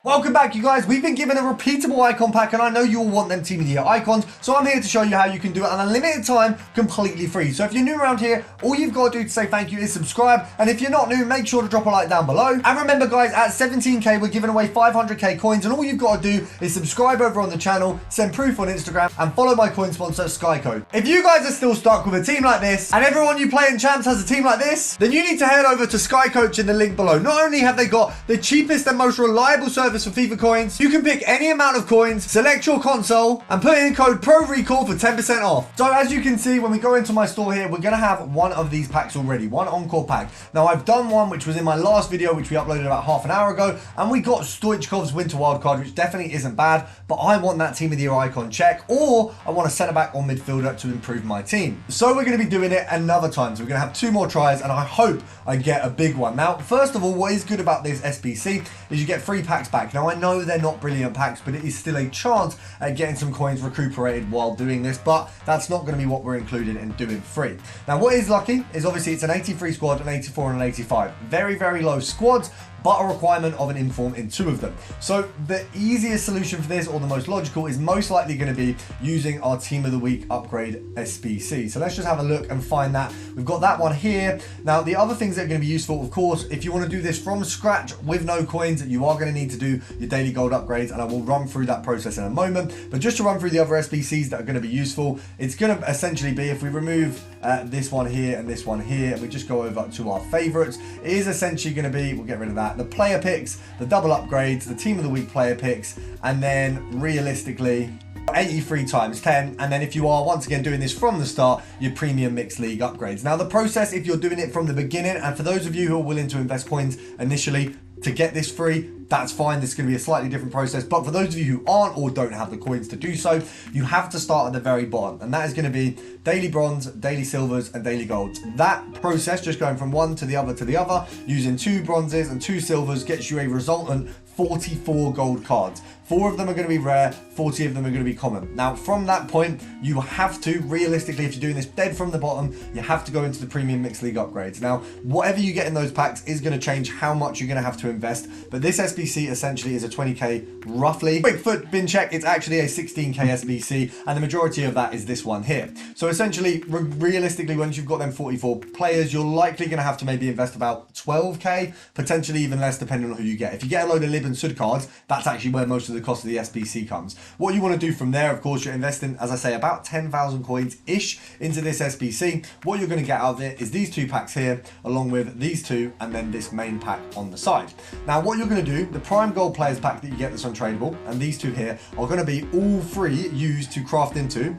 Welcome back, you guys. We've been given a repeatable icon pack, and I know you all want them Team of the Year icons, so I'm here to show you how you can do it on a limited time, completely free. So if you're new around here, all you've got to do to say thank you is subscribe, and if you're not new, make sure to drop a like down below. And remember, guys, at 17k, we're giving away 500k coins, and all you've got to do is subscribe over on the channel, send proof on Instagram, and follow my coin sponsor, Skycode. If you guys are still stuck with a team like this, and everyone you play in Champs has a team like this, then you need to head over to Skycoach in the link below. Not only have they got the cheapest and most reliable service for FIFA coins, you can pick any amount of coins, select your console, and put in code PRORECALL for 10% off. So as you can see, when we go into my store here, we're going to have one of these packs already, one Encore pack. Now I've done one which was in my last video, which we uploaded about half an hour ago, and we got Stoichkov's Winter Wildcard, which definitely isn't bad, but I want that Team of the Year icon check, or I want a centre back or midfielder to improve my team. So we're going to be doing it another time. So we're going to have 2 more tries, and I hope I get a big one. Now, first of all, what is good about this SBC is you get 3 packs back. Now I know they're not brilliant packs, but it is still a chance at getting some coins recuperated while doing this, but that's not going to be what we're including in doing free. Now what is lucky is obviously it's an 83 squad, an 84 and an 85. Very, very low squads, but a requirement of an inform in 2 of them. So the easiest solution for this, or the most logical, is most likely going to be using our Team of the Week upgrade SBC. So let's just have a look and find that. We've got that one here. Now the other things that are going to be useful, of course, if you want to do this from scratch with no coins, you are going to need to do your daily gold upgrades, and I will run through that process in a moment. But just to run through the other SBCs that are going to be useful, it's going to essentially be, if we remove this one here and this one here, and we just go over to our favorites, it is essentially going to be, we'll get rid of that, the player picks, the double upgrades, the Team of the Week player picks, and then realistically 83 times 10, and then if you are once again doing this from the start, your premium mixed league upgrades. Now the process, if you're doing it from the beginning, and for those of you who are willing to invest coins initially to get this free, that's fine. This is going to be a slightly different process, but for those of you who aren't or don't have the coins to do so, you have to start at the very bottom, and that is going to be daily bronze, daily silvers, and daily golds. That process, just going from one to the other, using 2 bronzes and 2 silvers, gets you a resultant 44 gold cards. 4 of them are going to be rare, 40 of them are going to be common. Now from that point, you have to, realistically, if you're doing this dead from the bottom, you have to go into the premium mixed league upgrades. Now whatever you get in those packs is going to change how much you're going to have to invest, but this SBC essentially is a 20k roughly. Quick foot bin check, it's actually a 16k SBC, and the majority of that is this one here. So essentially, realistically, once you've got them 44 players, you're likely going to have to maybe invest about 12k, potentially even less depending on who you get. If you get a load of Lib and Sud cards, that's actually where most of the cost of the SBC comes. What you want to do from there, of course, you're investing, as I say, about 10,000 coins ish into this SBC. What you're going to get out of it is these 2 packs here, along with these 2, and then this main pack on the side. Now what you're going to do, the prime gold players pack that you get that's untradeable, and these 2 here are going to be all 3 used to craft into.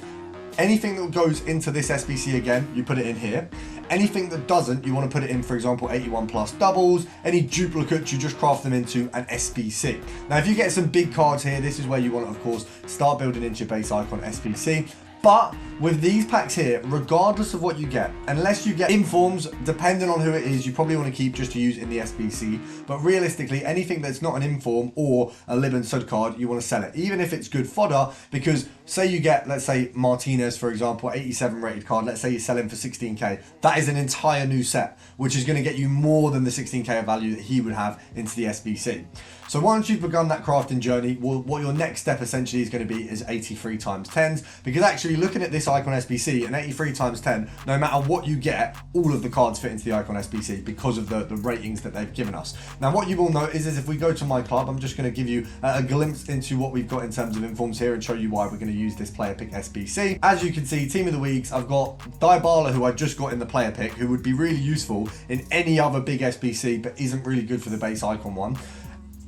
Anything that goes into this SBC again, you put it in here. Anything that doesn't, you want to put it in, for example, 81 plus doubles. Any duplicates, you just craft them into an SBC. Now, if you get some big cards here, this is where you want to, of course, start building into your base icon SBC. But with these packs here, regardless of what you get, unless you get informs, depending on who it is, you probably want to keep just to use in the SBC. But realistically, anything that's not an inform or a Lib and Sud card, you want to sell it, even if it's good fodder, because say you get, let's say Martinez, for example, 87 rated card, let's say you sell him for 16k. That is an entire new set, which is going to get you more than the 16k of value that he would have into the SBC. So once you've begun that crafting journey, what your next step essentially is going to be is 83 times 10s, because actually looking at this icon SBC, an 83 times 10, no matter what you get, all of the cards fit into the icon SBC because of the ratings that they've given us. Now what you will notice is if we go to my club, I'm just going to give you a glimpse into what we've got in terms of informs here and show you why we're going to use this player pick SBC. As you can see, Team of the Weeks, I've got Dybala, who I just got in the player pick, who would be really useful in any other big SBC, but isn't really good for the base icon one.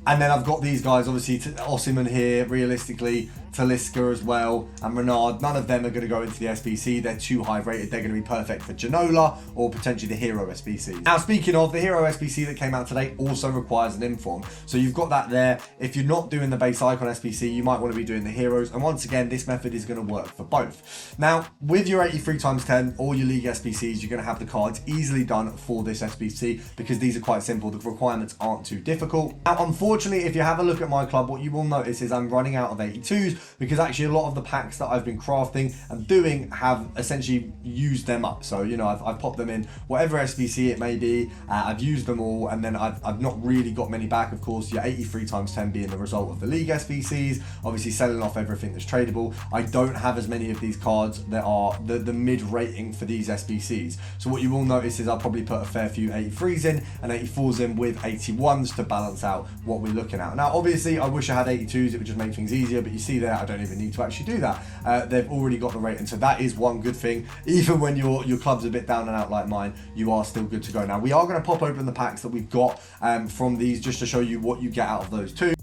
And then I've got these guys, obviously, Osimhen here, realistically, Talisca as well, and Renard. None of them are going to go into the SBC. They're too high rated. They're going to be perfect for Ginola or potentially the Hero SBC. Now, speaking of, the Hero SBC that came out today also requires an inform. So you've got that there. If you're not doing the base icon SBC, you might want to be doing the Heroes. And once again, this method is going to work for both. Now, with your 83 times 10 or your League SBCs, you're going to have the cards easily done for this SBC because these are quite simple. The requirements aren't too difficult. Now, unfortunately, if you have a look at my club, what you will notice is I'm running out of 82s, because actually a lot of the packs that I've been crafting and doing have essentially used them up. So, you know, I've popped them in whatever SBC it may be, I've used them all, and then I've not really got many back. Of course, your 83 times 10 being the result of the league SBCs, obviously selling off everything that's tradable. I don't have as many of these cards that are the mid rating for these SBCs. So what you will notice is I'll probably put a fair few 83s in and 84s in with 81s to balance out what we're looking at. Now, obviously, I wish I had 82s, it would just make things easier, but you see there, I don't even need to actually do that. They've already got the rating, so that is one good thing. Even when your club's a bit down and out like mine, you are still good to go. Now, we are going to pop open the packs that we've got from these just to show you what you get out of those too.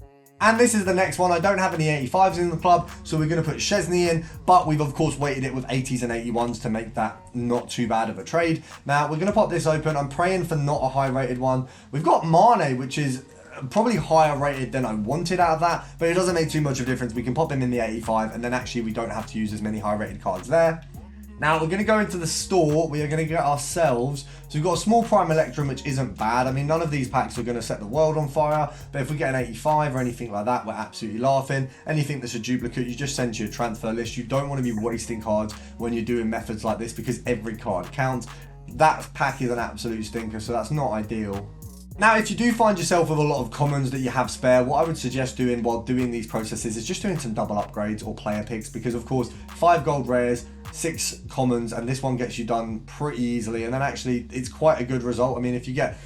And this is the next one. I don't have any 85s in the club, so we're going to put Szczesny in, but we've of course weighted it with 80s and 81s to make that not too bad of a trade. Now, we're going to pop this open. I'm praying for not a high rated one. We've got Mane, which is probably higher rated than I wanted out of that, but it doesn't make too much of a difference. We can pop him in the 85, and then actually we don't have to use as many high rated cards there. Now, we're going to go into the store. We are going to get ourselves, so we've got a small Prime Electrum, which isn't bad. I mean, none of these packs are going to set the world on fire, but if we get an 85 or anything like that, we're absolutely laughing. Anything that's a duplicate, you just send to your transfer list. You don't want to be wasting cards when you're doing methods like this, because every card counts. That pack is an absolute stinker, so that's not ideal. Now, if you do find yourself with a lot of commons that you have spare, what I would suggest doing while doing these processes is just doing some double upgrades or player picks, because of course 5 gold rares, 6 commons, and this one gets you done pretty easily, and then actually it's quite a good result. I mean, if you get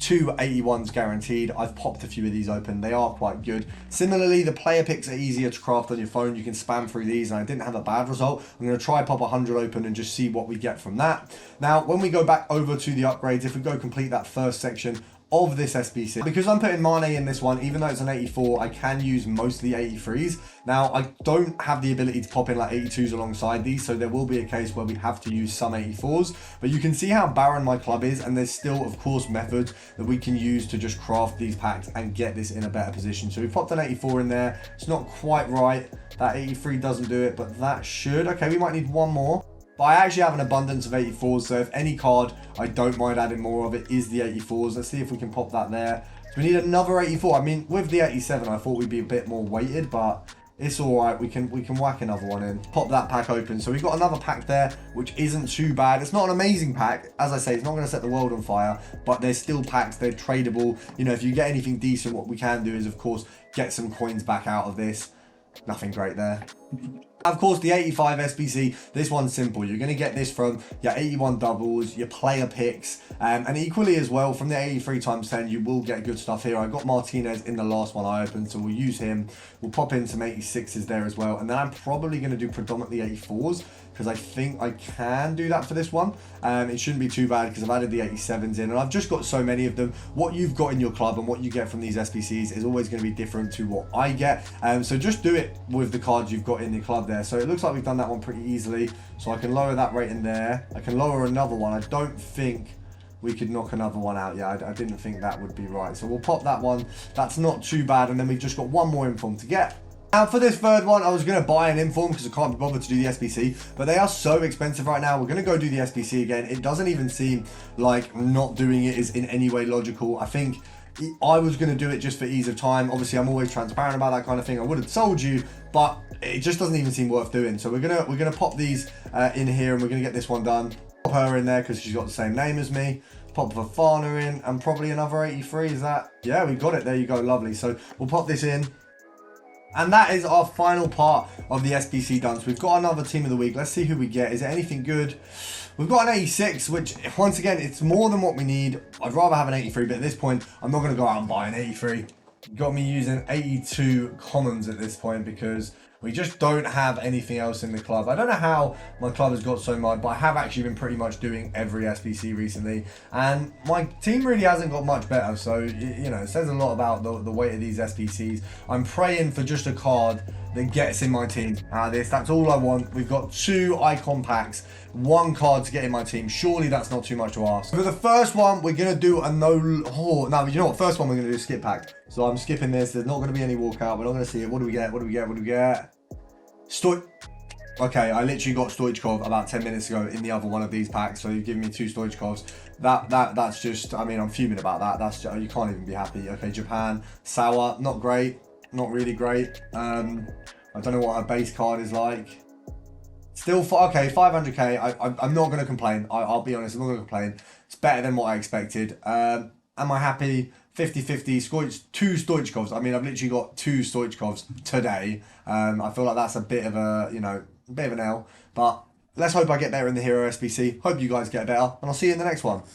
2 81s guaranteed, I've popped a few of these open, they are quite good. Similarly, the player picks are easier to craft on your phone. You can spam through these, and I didn't have a bad result. I'm going to try pop 100 open and just see what we get from that. Now, when we go back over to the upgrades, if we go complete that first section of this SBC, because I'm putting Mane in this one, even though it's an 84, I can use most of the 83s. Now, I don't have the ability to pop in like 82s alongside these, so there will be a case where we have to use some 84s, but you can see how barren my club is, and there's still, of course, methods that we can use to just craft these packs and get this in a better position. So we popped an 84 in there. It's not quite right. That 83 doesn't do it, but that should. Okay, we might need one more. But I actually have an abundance of 84s, so if any card I don't mind adding more of, it is the 84s. Let's see if we can pop that there. So we need another 84. I mean, with the 87, I thought we'd be a bit more weighted, but it's all right. We can whack another one in. Pop that pack open. So we've got another pack there, which isn't too bad. It's not an amazing pack. As I say, it's not going to set the world on fire, but there's still packs. They're tradable. You know, if you get anything decent, what we can do is, of course, get some coins back out of this. Nothing great there. Of course, the 85 SBC, this one's simple. You're going to get this from your 81 doubles, your player picks, and equally as well, from the 83 times 10, you will get good stuff here. I got Martinez in the last one I opened, so we'll use him. We'll pop in some 86s there as well, and then I'm probably going to do predominantly 84s, because I think I can do that for this one. It shouldn't be too bad, because I've added the 87s in, and I've just got so many of them. What you've got in your club and what you get from these SBCs is always going to be different to what I get, so just do it with the cards you've got in your club there. So it looks like we've done that one pretty easily, so I can lower that rating there. I can lower another one. I don't think we could knock another one out. Yeah, I didn't think that would be right, so we'll pop that one. That's not too bad, and then we've just got one more inform to get. Now for this third one, I was going to buy an inform because I can't be bothered to do the SBC, but they are so expensive right now. We're going to go do the SBC again. It doesn't even seem like not doing it is in any way logical. I think I was going to do it just for ease of time. Obviously, I'm always transparent about that kind of thing. I would have told you, but it just doesn't even seem worth doing. So we're gonna pop these in here, and we're gonna get this one done. Pop her in there because she's got the same name as me. Pop Fafana in, and probably another 83. Is that? Yeah, we got it. There you go. Lovely. So we'll pop this in. And that is our final part of the SBC done. So we've got another team of the week. Let's see who we get. Is it anything good? We've got an 86, which, once again, it's more than what we need. I'd rather have an 83, but at this point, I'm not going to go out and buy an 83. Got me using 82 commons at this point because we just don't have anything else in the club. I don't know how my club has got so mud, but I have actually been pretty much doing every SBC recently, and my team really hasn't got much better. So, you know, it says a lot about the weight of these SBCs. I'm praying for just a card that gets in my team out of this. That's all I want. We've got 2 icon packs, 1 card to get in my team. Surely that's not too much to ask. For the first one, we're going to do a no... Oh, no, you know what? First one, we're going to do a skip pack. So I'm skipping this. There's not going to be any walkout. We're not going to see it. What do we get? What do we get? What do we get? Okay, I literally got Stoichkov about 10 minutes ago in the other one of these packs. So you've given me 2 Stoichkovs. That's just... I mean, I'm fuming about that. That's just, you can't even be happy. Okay, Japan. Sour. Not great. Not really great. I don't know what her base card is like. Still, okay, 500k. I'm not going to complain. I'll be honest, I'm not going to complain. It's better than what I expected. Am I happy? 50-50, 2 Stoichkovs. I mean, I've literally got 2 Stoichkovs today. I feel like that's a bit of a, a bit of an L. But let's hope I get better in the Hero SBC. Hope you guys get better. And I'll see you in the next one.